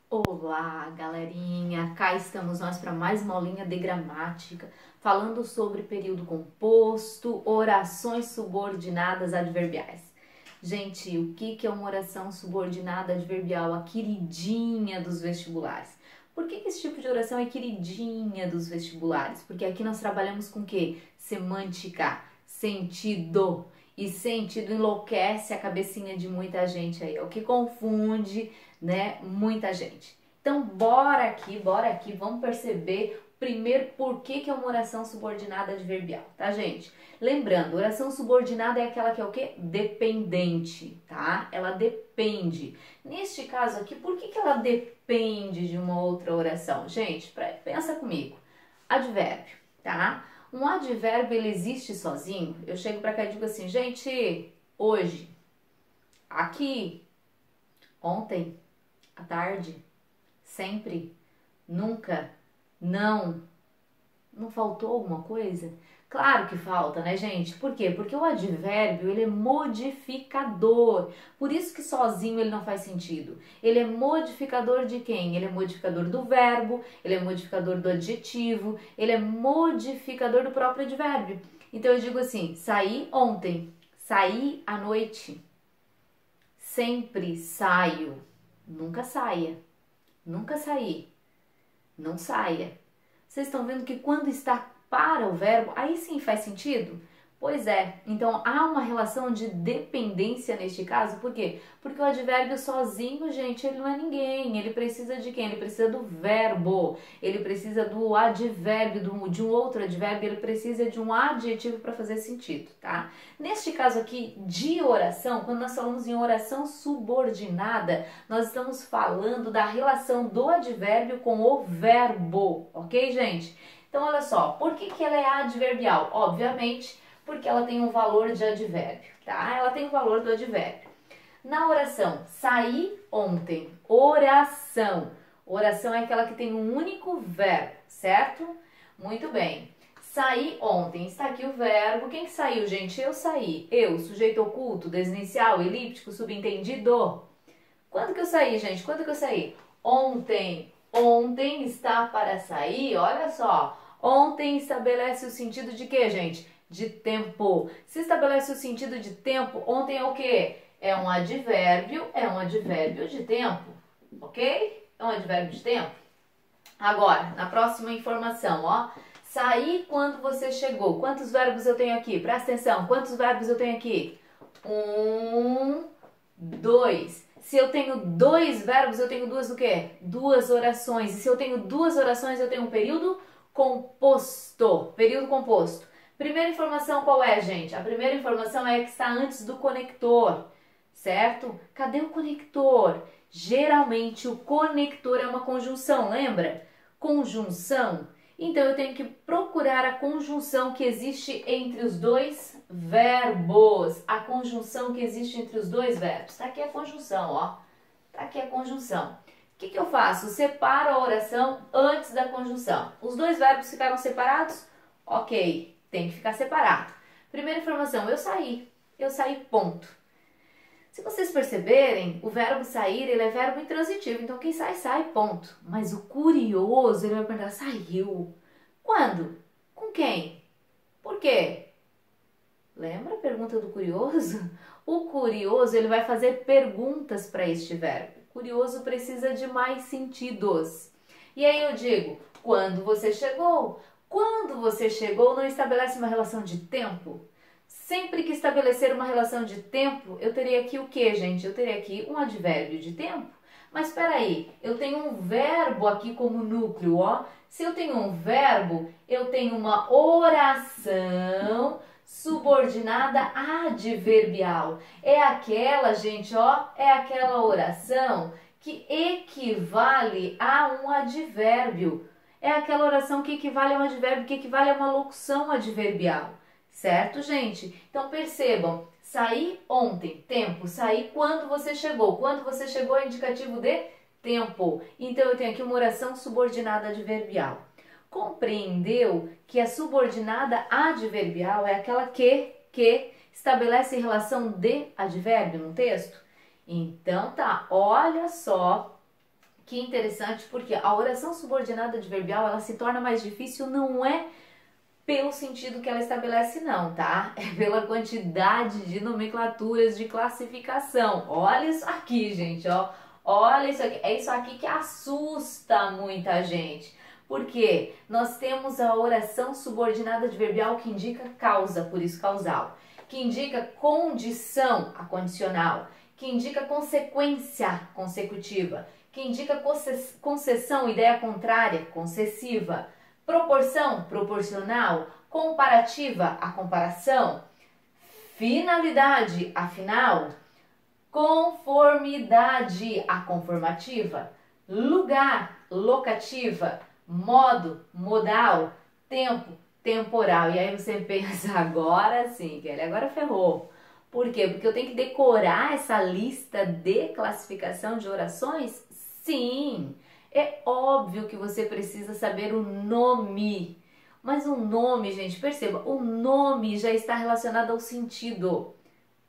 Olá, galerinha! Cá estamos nós para mais uma aulinha de gramática, falando sobre período composto, orações subordinadas adverbiais. Gente, o que é uma oração subordinada adverbial? A queridinha dos vestibulares. Por que esse tipo de oração é queridinha dos vestibulares? Porque aqui nós trabalhamos com o quê? Semântica, sentido. E sentido enlouquece a cabecinha de muita gente aí, é o que confunde, né, muita gente. Então, bora aqui, vamos perceber primeiro por que é uma oração subordinada adverbial, tá, gente? Lembrando, oração subordinada é aquela que é o quê? Dependente, tá? Ela depende. Neste caso aqui, por que ela depende de uma outra oração? Gente, pensa comigo. Advérbio, tá? Um advérbio, ele existe sozinho? Eu chego pra cá e digo assim, gente, hoje, aqui, ontem, à tarde, sempre, nunca, não faltou alguma coisa? Claro que falta, né, gente? Por quê? Porque o advérbio, ele é modificador. Por isso que sozinho ele não faz sentido. Ele é modificador de quem? Ele é modificador do verbo, ele é modificador do adjetivo, ele é modificador do próprio advérbio. Então eu digo assim, saí ontem, saí à noite, sempre saio, nunca saia, nunca saí, não saia. Vocês estão vendo que quando está para o verbo, aí sim faz sentido? Pois é, então há uma relação de dependência neste caso, por quê? Porque o advérbio sozinho, gente, ele não é ninguém, ele precisa de quem? Ele precisa do verbo, ele precisa do advérbio, de um outro advérbio, ele precisa de um adjetivo para fazer sentido, tá? Neste caso aqui de oração, quando nós falamos em oração subordinada, nós estamos falando da relação do advérbio com o verbo, ok, gente? Então, olha só, por que ela é adverbial? Obviamente, porque ela tem um valor de advérbio, tá? Ela tem o valor do advérbio. Na oração, saí ontem, oração. Oração é aquela que tem um único verbo, certo? Muito bem. Saí ontem, está aqui o verbo. Quem que saiu, gente? Eu saí. Eu, sujeito oculto, desinicial, elíptico, subentendido. Quando que eu saí, gente? Quando que eu saí? Ontem. Ontem está para sair, olha só. Ontem estabelece o sentido de quê, gente? De tempo. Se estabelece o sentido de tempo, ontem é o quê? É um advérbio de tempo, ok? É um advérbio de tempo. Agora, na próxima informação, ó. Saí quando você chegou. Quantos verbos eu tenho aqui? Presta atenção, quantos verbos eu tenho aqui? Dois. Se eu tenho dois verbos, eu tenho duas o quê? Duas orações. E se eu tenho duas orações, eu tenho um período composto. Período composto. Primeira informação qual é, gente? A primeira informação é que está antes do conector, certo? Cadê o conector? Geralmente o conector é uma conjunção, lembra? Conjunção. Então eu tenho que procurar a conjunção que existe entre os dois verbos. A conjunção que existe entre os dois verbos. Tá aqui a conjunção, ó. Tá aqui a conjunção. O que eu faço? Separo a oração antes da conjunção. Os dois verbos ficaram separados? Ok, tem que ficar separado. Primeira informação, eu saí. Eu saí, ponto. Se vocês perceberem, o verbo sair, ele é verbo intransitivo. Então, quem sai, sai, ponto. Mas o curioso, ele vai perguntar, saiu. Quando? Com quem? Por quê? Lembra a pergunta do curioso? O curioso, ele vai fazer perguntas para este verbo. O curioso precisa de mais sentidos. E aí eu digo, quando você chegou? Quando você chegou não estabelece uma relação de tempo? Sempre que estabelecer uma relação de tempo, eu teria aqui o que, gente? Eu teria aqui um advérbio de tempo. Mas espera aí, eu tenho um verbo aqui como núcleo, ó. Se eu tenho um verbo, eu tenho uma oração subordinada adverbial. É aquela, gente, ó, é aquela oração que equivale a um advérbio. É aquela oração que equivale a um advérbio, que equivale a uma locução adverbial. Certo, gente? Então percebam, saí ontem, tempo, saí quando você chegou. Quando você chegou é indicativo de tempo. Então eu tenho aqui uma oração subordinada adverbial. Compreendeu que a subordinada adverbial é aquela que estabelece relação de advérbio no texto? Então tá, olha só Que interessante, porque a oração subordinada adverbial, ela se torna mais difícil, não é pelo sentido que ela estabelece não, tá? É pela quantidade de nomenclaturas de classificação. Olha isso aqui, gente, ó. Olha isso aqui. É isso aqui que assusta muita gente. Porque nós temos a oração subordinada adverbial que indica causa, por isso causal, que indica condição, a condicional, que indica consequência, consecutiva, que indica concessão, ideia contrária, concessiva, proporção, proporcional, comparativa, a comparação, finalidade, a final, conformidade, a conformativa, lugar, locativa, modo, modal, tempo, temporal. E aí você pensa, agora sim, Kelly, agora ferrou. Por quê? Porque eu tenho que decorar essa lista de classificação de orações? Sim, é óbvio que você precisa saber o nome. Mas o nome, gente, perceba, o nome já está relacionado ao sentido.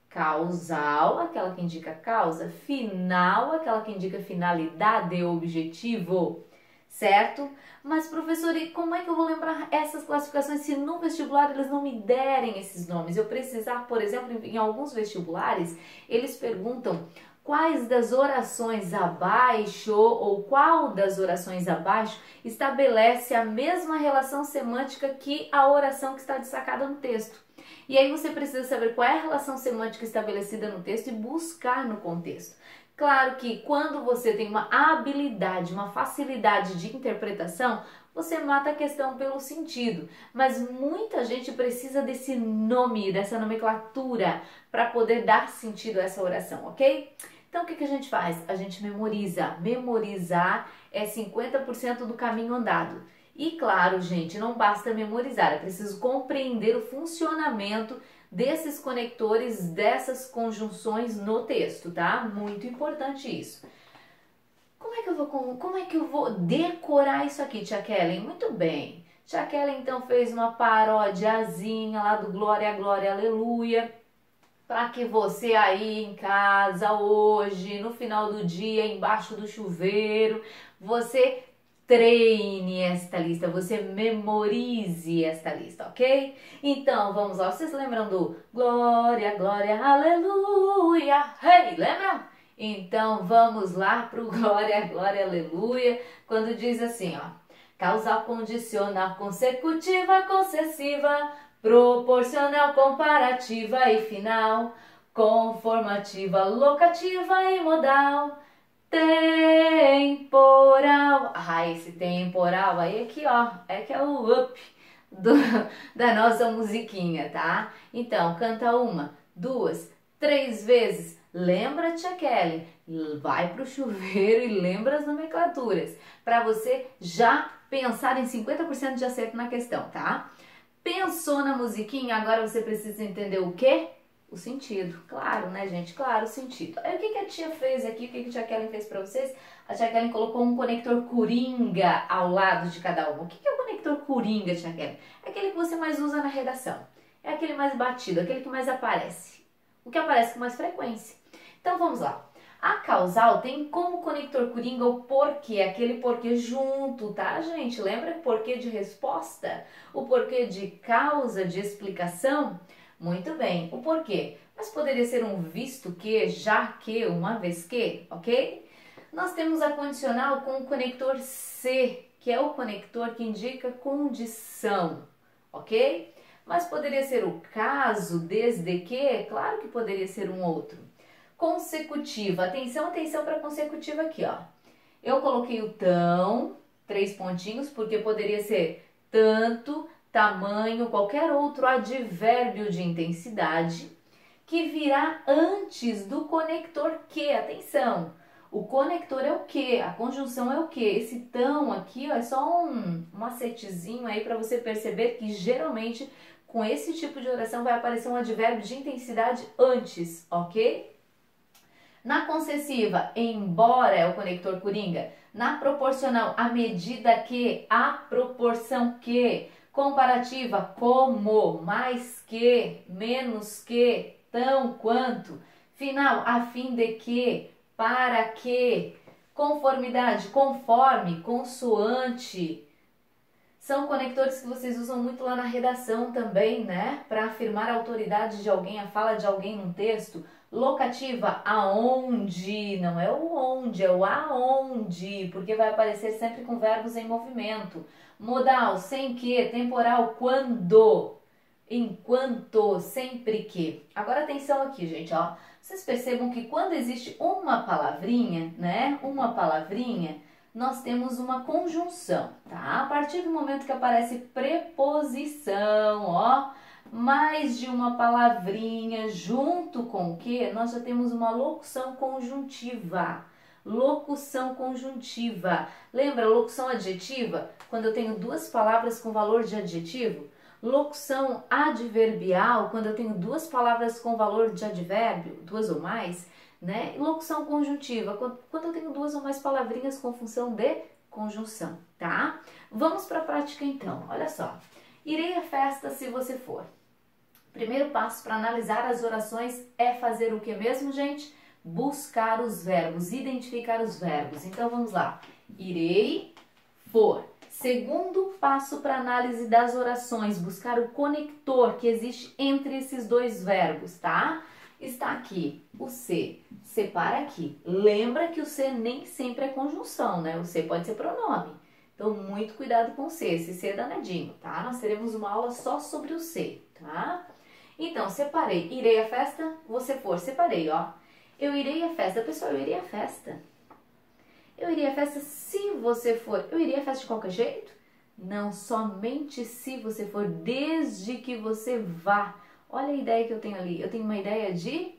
Causal, aquela que indica causa. Final, aquela que indica finalidade, objetivo. Certo? Mas, professor, e como é que eu vou lembrar essas classificações se no vestibular eles não me derem esses nomes? Eu precisar, por exemplo, em alguns vestibulares, eles perguntam quais das orações abaixo ou qual das orações abaixo estabelece a mesma relação semântica que a oração que está destacada no texto. E aí você precisa saber qual é a relação semântica estabelecida no texto e buscar no contexto. Claro que quando você tem uma habilidade, uma facilidade de interpretação, você mata a questão pelo sentido. Mas muita gente precisa desse nome, dessa nomenclatura, para poder dar sentido a essa oração, ok? Então o que a gente faz? A gente memoriza. Memorizar é 50% do caminho andado. E claro, gente, não basta memorizar, é preciso compreender o funcionamento desses conectores, dessas conjunções no texto, tá? Muito importante isso. Como é que eu vou decorar isso aqui, tia Kellen? Muito bem. Tia Kellen, então, fez uma parodiazinha lá do Glória, Glória, Aleluia, para que você aí em casa hoje, no final do dia, embaixo do chuveiro, você treine esta lista, você memorize esta lista, ok? Então, vamos lá. Vocês lembram do Glória, Glória, Aleluia? Hey, lembram? Então, vamos lá pro Glória, Glória, Aleluia, quando diz assim, ó. Causal, condicional, consecutiva, concessiva, proporcional, comparativa e final, conformativa, locativa e modal, temporal. Ah, esse temporal aí aqui, ó, é que é o up da nossa musiquinha, tá? Então, canta uma, duas, três vezes. Lembra, tia Kelly? Vai pro chuveiro e lembra as nomenclaturas, para você já pensar em 50% de acerto na questão, tá? Pensou na musiquinha, agora você precisa entender o quê? O sentido. Claro, né, gente? Claro, o sentido. Aí o que a tia fez aqui? O que a tia Kellen fez pra vocês? A tia Kellen colocou um conector coringa ao lado de cada uma. O que é o conector coringa, tia Kellen? É aquele que você mais usa na redação. É aquele mais batido, aquele que mais aparece. O que aparece com mais frequência. Então, vamos lá. A causal tem como conector coringa o porquê, aquele porquê junto, tá, gente? Lembra o porquê de resposta? O porquê de causa, de explicação? Muito bem, o porquê. Mas poderia ser um visto que, já que, uma vez que, ok? Nós temos a condicional com o conector C, que é o conector que indica condição, ok? Mas poderia ser o caso, desde que, claro que poderia ser um outro. Consecutiva, atenção, atenção para consecutiva aqui, ó. Eu coloquei o tão, 3 pontinhos, porque poderia ser tanto, tamanho, qualquer outro advérbio de intensidade que virá antes do conector que, atenção. O conector é o que, a conjunção é o que. Esse tão aqui, ó, é só um macetezinho aí para você perceber que geralmente com esse tipo de oração vai aparecer um advérbio de intensidade antes, ok? Na concessiva, embora é o conector coringa. Na proporcional, à medida que, a proporção que. Comparativa, como, mais que, menos que, tão quanto. Final, a fim de que, para que. Conformidade, conforme, consoante. São conectores que vocês usam muito lá na redação também, né? Para afirmar a autoridade de alguém, a fala de alguém num texto. Locativa, aonde, não é o onde, é o aonde, porque vai aparecer sempre com verbos em movimento. Modal, sem que, temporal, quando, enquanto, sempre que. Agora atenção aqui, gente, ó. Vocês percebam que quando existe uma palavrinha, né? Uma palavrinha, nós temos uma conjunção, tá? A partir do momento que aparece preposição, ó, mais de uma palavrinha junto com o que, nós já temos uma locução conjuntiva. Locução conjuntiva. Lembra a locução adjetiva? Quando eu tenho duas palavras com valor de adjetivo? Locução adverbial, quando eu tenho duas palavras com valor de advérbio, duas ou mais, né? Locução conjuntiva, quando eu tenho duas ou mais palavrinhas com função de conjunção, tá? Vamos para a prática então, olha só. Irei à festa se você for. Primeiro passo para analisar as orações é fazer o que mesmo, gente? Buscar os verbos, identificar os verbos. Então vamos lá. Irei, for. Segundo passo para análise das orações, buscar o conector que existe entre esses dois verbos, tá? Está aqui o se, separa aqui. Lembra que o se nem sempre é conjunção, né? O se pode ser pronome. Então, muito cuidado com o se, esse se é danadinho, tá? Nós teremos uma aula só sobre o se, tá? Então, separei. Irei à festa, você for. Separei, ó. Eu irei à festa. Pessoal, eu irei à festa. Eu iria à festa se você for. Eu iria à festa de qualquer jeito? Não, somente se você for, desde que você vá. Olha a ideia que eu tenho ali. Eu tenho uma ideia de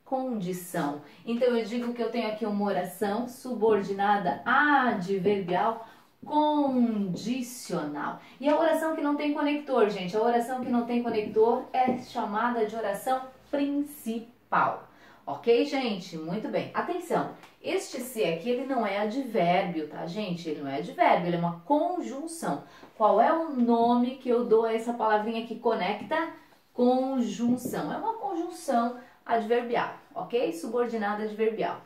condição. Então, eu digo que eu tenho aqui uma oração subordinada adverbial condicional. E a oração que não tem conector, gente, a oração que não tem conector é chamada de oração principal. Ok, gente? Muito bem. Atenção, este se aqui, ele não é advérbio, tá, gente? Ele não é advérbio, ele é uma conjunção. Qual é o nome que eu dou a essa palavrinha que conecta? Conjunção. É uma conjunção adverbial, ok? Subordinada adverbial.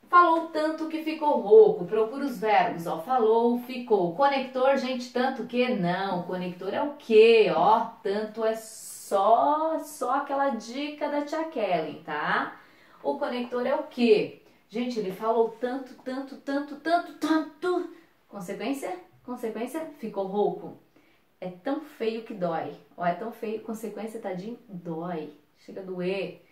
Falou tanto que ficou rouco. Procura os verbos, ó. Falou, ficou. Conector, gente, tanto que não. Conector é o que, ó. Tanto é só aquela dica da tia Kelly, tá? O conector é o que? Gente, ele falou tanto, tanto, tanto, tanto, tanto. Consequência? Consequência, ficou rouco. É tão feio que dói. Ó, é tão feio, consequência, tadinho, dói. Chega a doer,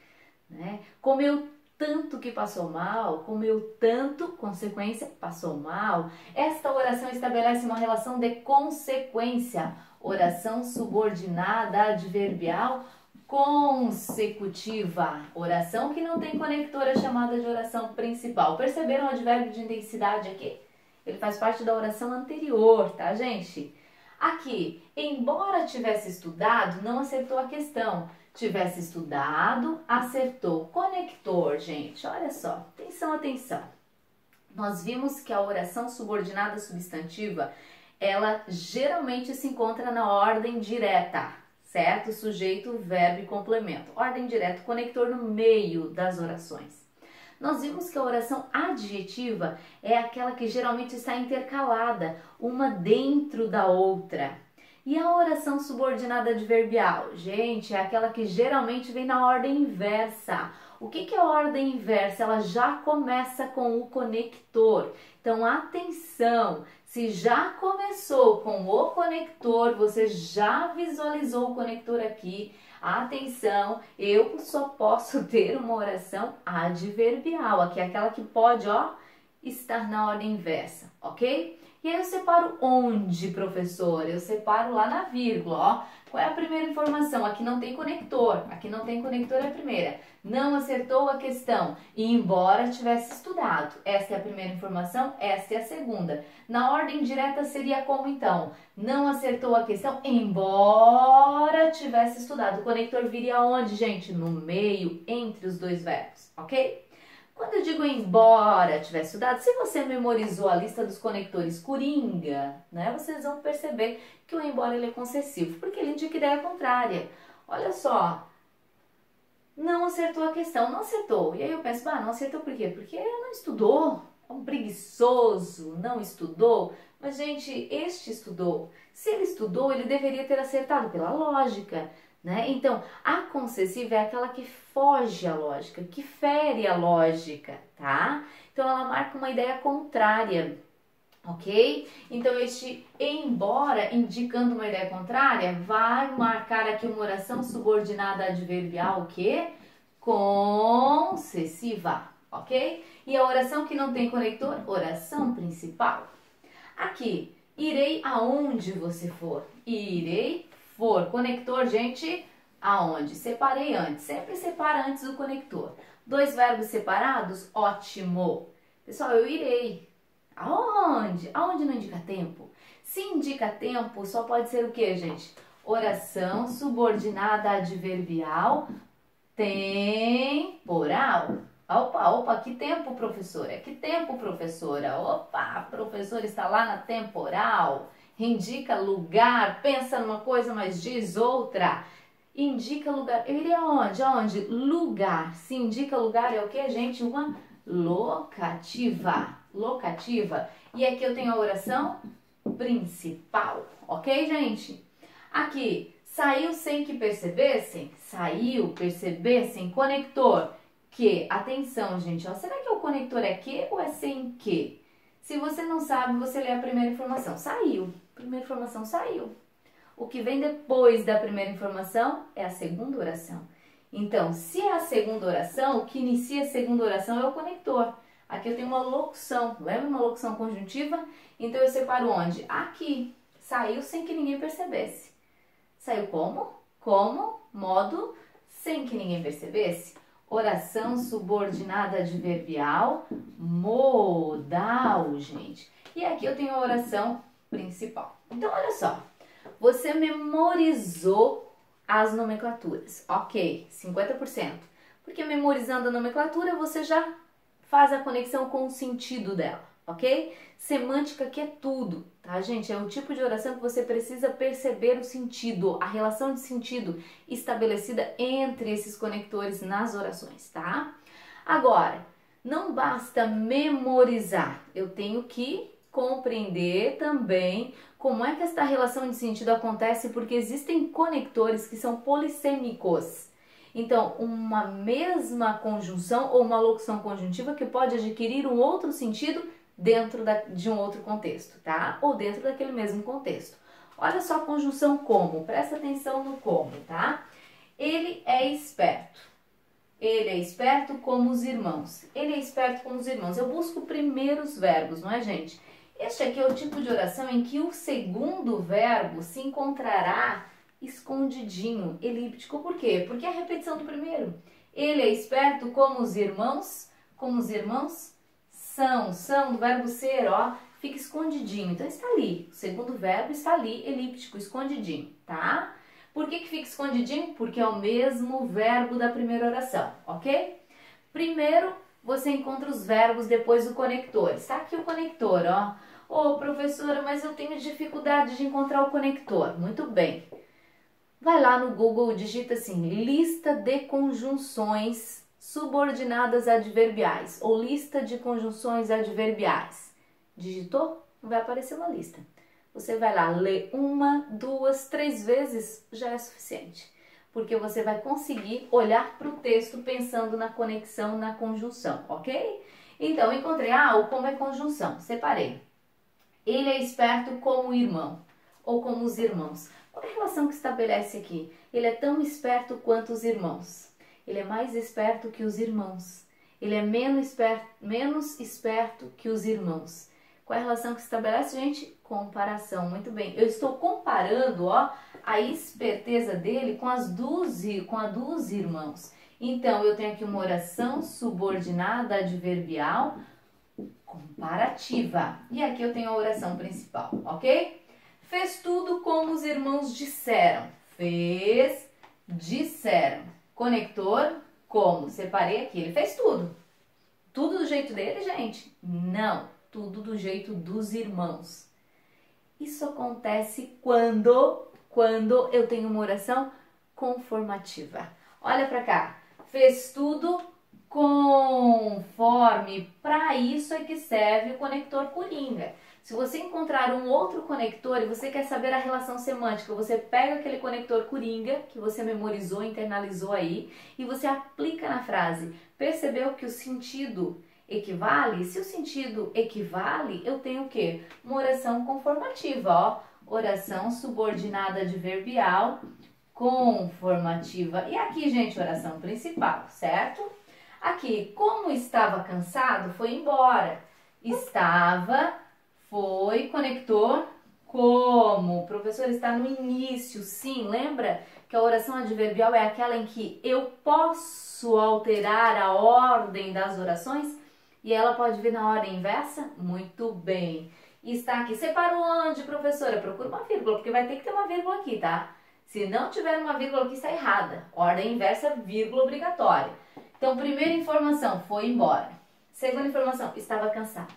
né? Comeu tanto que passou mal, comeu tanto, consequência, passou mal. Esta oração estabelece uma relação de consequência. Oração subordinada adverbial consecutiva. Oração que não tem conector é chamada de oração principal. Perceberam o advérbio de intensidade aqui? Ele faz parte da oração anterior, tá, gente? Aqui, embora tivesse estudado, não acertou a questão. Tivesse estudado, acertou. Conector, gente, olha só. Atenção, atenção. Nós vimos que a oração subordinada substantiva, ela geralmente se encontra na ordem direta, certo? Sujeito, verbo e complemento. Ordem direta, conector no meio das orações. Nós vimos que a oração adjetiva é aquela que geralmente está intercalada, uma dentro da outra. E a oração subordinada adverbial? Gente, é aquela que geralmente vem na ordem inversa. O que é a ordem inversa? Ela já começa com o conector. Então, atenção! Se já começou com o conector, você já visualizou o conector aqui, atenção, eu só posso ter uma oração adverbial, aqui é aquela que pode, ó, estar na ordem inversa, ok? E aí eu separo onde, professor? Eu separo lá na vírgula, ó. Qual é a primeira informação? Aqui não tem conector, aqui não tem conector é a primeira. Não acertou a questão, embora tivesse estudado. Esta é a primeira informação, esta é a segunda. Na ordem direta seria como então? Não acertou a questão, embora tivesse estudado. O conector viria onde, gente? No meio, entre os dois verbos, ok? Quando eu digo embora tivesse estudado, se você memorizou a lista dos conectores coringa, né, vocês vão perceber que o embora ele é concessivo, porque ele indica ideia contrária. Olha só, não acertou a questão, não acertou. E aí eu penso, não acertou por quê? Porque não estudou. é um preguiçoso, não estudou. Mas, gente, este estudou. Se ele estudou, ele deveria ter acertado pela lógica, né? Então, a concessiva é aquela que foge à lógica, que fere a lógica, tá? Então, ela marca uma ideia contrária, ok? Então, este embora, indicando uma ideia contrária, vai marcar aqui uma oração subordinada adverbial, o quê? Concessiva, ok? E a oração que não tem conector, oração principal. Aqui, irei aonde você for. Irei for. Conector, gente, aonde? Separei antes. Sempre separa antes o conector. Dois verbos separados, ótimo. Pessoal, eu irei. Aonde? Aonde não indica tempo? Se indica tempo, só pode ser o que, gente? Oração subordinada adverbial temporal. Opa, que tempo, professora? Que tempo, professora? Opa, a professora está lá na temporal. Indica lugar, pensa numa coisa, mas diz outra. Indica lugar. Eu iria aonde? Aonde? Lugar. Se indica lugar é o que, gente? Uma locativa. Locativa. E aqui eu tenho a oração principal. Ok, gente? Aqui, saiu sem que percebessem. Saiu, percebessem, conector. Que, atenção, gente, ó, será que o conector é que ou é sem que? Se você não sabe, você lê a primeira informação. Saiu. Primeira informação saiu. O que vem depois da primeira informação é a segunda oração. Então, se é a segunda oração, o que inicia a segunda oração é o conector. Aqui eu tenho uma locução. Lembra uma locução conjuntiva? Então, eu separo onde? Aqui. Saiu sem que ninguém percebesse. Saiu como? Como, modo, sem que ninguém percebesse. Oração subordinada adverbial modal, gente. E aqui eu tenho a oração principal. Então, olha só. Você memorizou as nomenclaturas. Ok, 50%. Porque memorizando a nomenclatura, você já faz a conexão com o sentido dela, ok? Semântica que é tudo, tá, gente? É o tipo de oração que você precisa perceber o sentido, a relação de sentido estabelecida entre esses conectores nas orações, tá? Agora, não basta memorizar, eu tenho que compreender também como é que esta relação de sentido acontece, porque existem conectores que são polissêmicos. Então, uma mesma conjunção ou uma locução conjuntiva que pode adquirir um outro sentido dentro de um outro contexto, tá? Ou dentro daquele mesmo contexto. Olha só a conjunção como, presta atenção no como, tá? Ele é esperto. Ele é esperto como os irmãos. Ele é esperto como os irmãos. Eu busco primeiro os verbos, não é, gente? Este aqui é o tipo de oração em que o segundo verbo se encontrará escondidinho, elíptico. Por quê? Porque é a repetição do primeiro. Ele é esperto como os irmãos são, do verbo ser, ó, fica escondidinho. Então, está ali. O segundo verbo está ali, elíptico, escondidinho, tá? Por que fica escondidinho? Porque é o mesmo verbo da primeira oração, ok? Primeiro, você encontra os verbos depois do conector. Está aqui o conector, ó. Ô, professora, mas eu tenho dificuldade de encontrar o conector. Muito bem. Vai lá no Google, digita assim, lista de conjunções subordinadas adverbiais ou lista de conjunções adverbiais. Digitou? Vai aparecer uma lista. Você vai lá, lê 1, 2, 3 vezes, já é suficiente. Porque você vai conseguir olhar para o texto pensando na conexão, na conjunção, ok? Então, encontrei, o como é conjunção, separei. Ele é esperto como o irmão, ou como os irmãos. Qual é a relação que estabelece aqui? Ele é tão esperto quanto os irmãos. Ele é mais esperto que os irmãos. Ele é menos esperto que os irmãos. Qual é a relação que estabelece, gente? Comparação. Muito bem. Eu estou comparando, ó, a esperteza dele com a dos irmãos. Então, eu tenho aqui uma oração subordinada adverbial comparativa. E aqui eu tenho a oração principal, ok? Fez tudo como os irmãos disseram. Disseram. Conector, como? Separei aqui. Ele fez tudo. Tudo do jeito dele, gente? Não. Tudo do jeito dos irmãos. Isso acontece quando eu tenho uma oração conformativa. Olha para cá. Fez tudo conforme. Para isso é que serve o conector coringa. Se você encontrar um outro conector e você quer saber a relação semântica, você pega aquele conector coringa que você memorizou, internalizou aí e você aplica na frase. Percebeu que o sentido equivale? Se o sentido equivale, eu tenho o quê? Uma oração conformativa, ó. Oração subordinada adverbial conformativa. E aqui, gente, oração principal, certo? Aqui, como estava cansado, foi embora. Estava, foi, conector, como. O professor está no início, sim. Lembra que a oração adverbial é aquela em que eu posso alterar a ordem das orações? E ela pode vir na ordem inversa? Muito bem. Está aqui. Separou onde, professora? Procura uma vírgula, porque vai ter que ter uma vírgula aqui, tá? Se não tiver uma vírgula aqui, está errada. Ordem inversa, vírgula obrigatória. Então, primeira informação, foi embora. Segunda informação, estava cansado.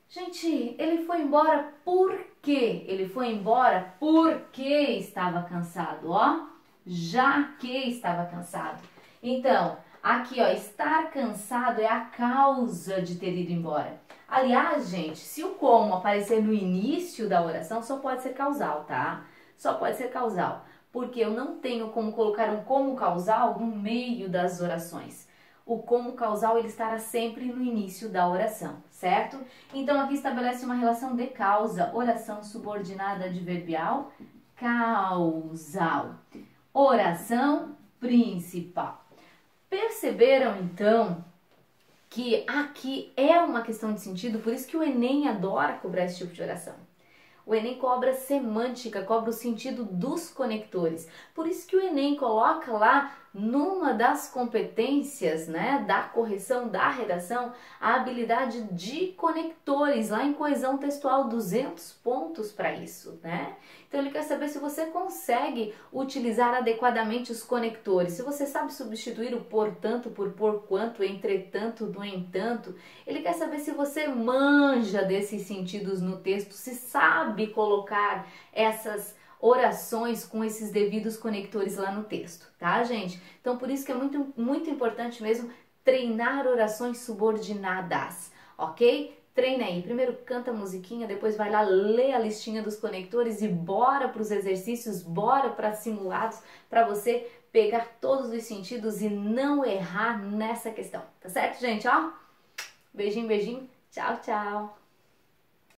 Gente, ele foi embora por quê? Ele foi embora porque estava cansado, ó. Já que estava cansado. Então, aqui, ó, estar cansado é a causa de ter ido embora. Aliás, gente, se o como aparecer no início da oração, só pode ser causal, tá? Só pode ser causal, porque eu não tenho como colocar um como causal no meio das orações. O como causal ele estará sempre no início da oração, certo? Então aqui estabelece uma relação de causa, oração subordinada adverbial causal. Oração principal. Perceberam então que aqui é uma questão de sentido, por isso que o Enem adora cobrar esse tipo de oração. O Enem cobra semântica, cobra o sentido dos conectores. Por isso que o Enem coloca lá numa das competências, né, da correção da redação, a habilidade de conectores, lá em coesão textual, 200 pontos para isso, né? Então ele quer saber se você consegue utilizar adequadamente os conectores, se você sabe substituir o portanto por porquanto, entretanto, no entanto. Ele quer saber se você manja desses sentidos no texto, se sabe colocar essas orações com esses devidos conectores lá no texto, tá, gente? Então, por isso que é muito importante mesmo treinar orações subordinadas, ok? Treina aí. Primeiro canta a musiquinha, depois vai lá ler a listinha dos conectores e bora para os exercícios, bora para simulados, para você pegar todos os sentidos e não errar nessa questão, tá certo, gente? Ó, beijinho, beijinho, tchau, tchau!